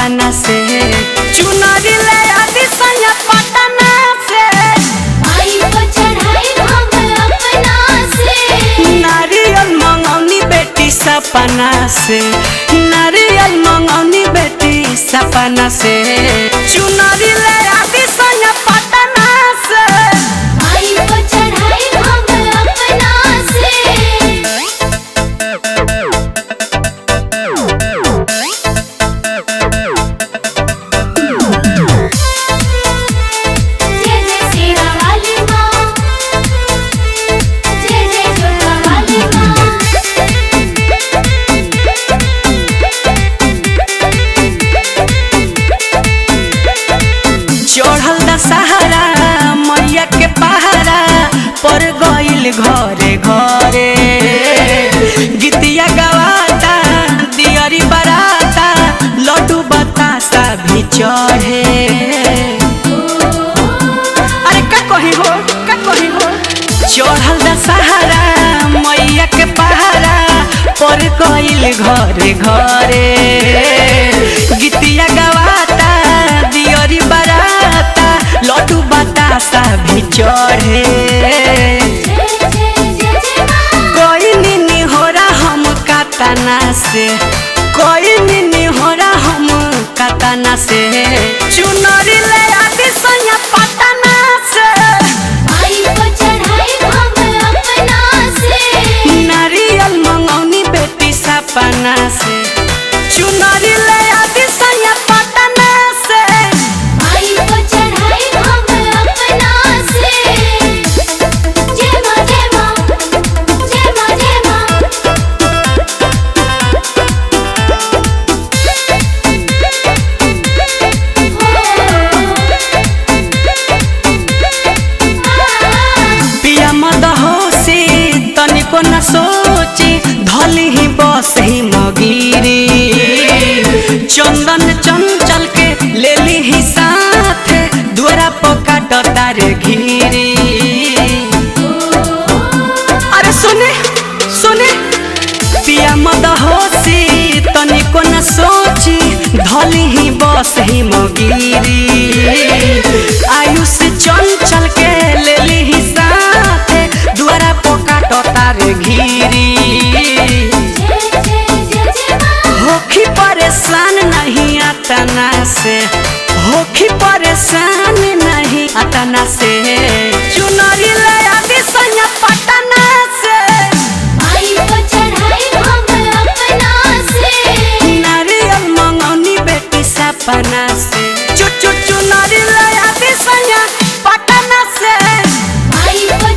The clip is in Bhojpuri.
पटना से चुनरी ले आदि सैया पटना से माई को चढ़ाई हम अपना से नारियल मंगौनी बेटी सपना से नारियल मंगौनी बेटी सपना से चुनरी ले आदि सैया पटना से माई को चढ़ाई हम अपना से जय जय शेरा वाली माँ जय जय जोता वाली माँ चढ़ल दशहरा मैया के पहाड़ा पर गइल घरे घरे गीतिया गवाता दियरी बराता लड्डू बतासा भी चढ़े अरे का कही हो चढ़ल दशहरा मैया के पहाड़ा पर गइल घरे घरे गीतिया गवाता दियरी बराता लड्डू बतासा भी चढ़े कोई निनी होरा हम कातना से कोई निनी होरा हम कातना से चुनरी ले आदि सैया पटना से माई को चढ़ाई हम अपना से नारियल मंगौनी बेटी सपना से चुनरी ले आदि सैया पटना से माई को चढ़ाई हम अपना से जय माँ जय माँ जय माँ जय माँ पिया मद होशी तनिको न सोची धली ही बस ही मगीरी चंदन चंचल के ले ली ही साथ द्वारा पका डतार घीरी अरे सुने पिया मद होशी तनिको न सोची धली ही बस ही मगीरी आयुष चंचल के ले ली ही साथ द्वारा पका डतार घीरी होखी परेशान नहीं अतना से होखी परेशान नहीं अतना से चुनरी ले आदि सैया पटना से माई को चढ़ाई हम अपना से नारियल मंगौनी बेटी सपना से चुनरी ले आदि सैया पटना से माई को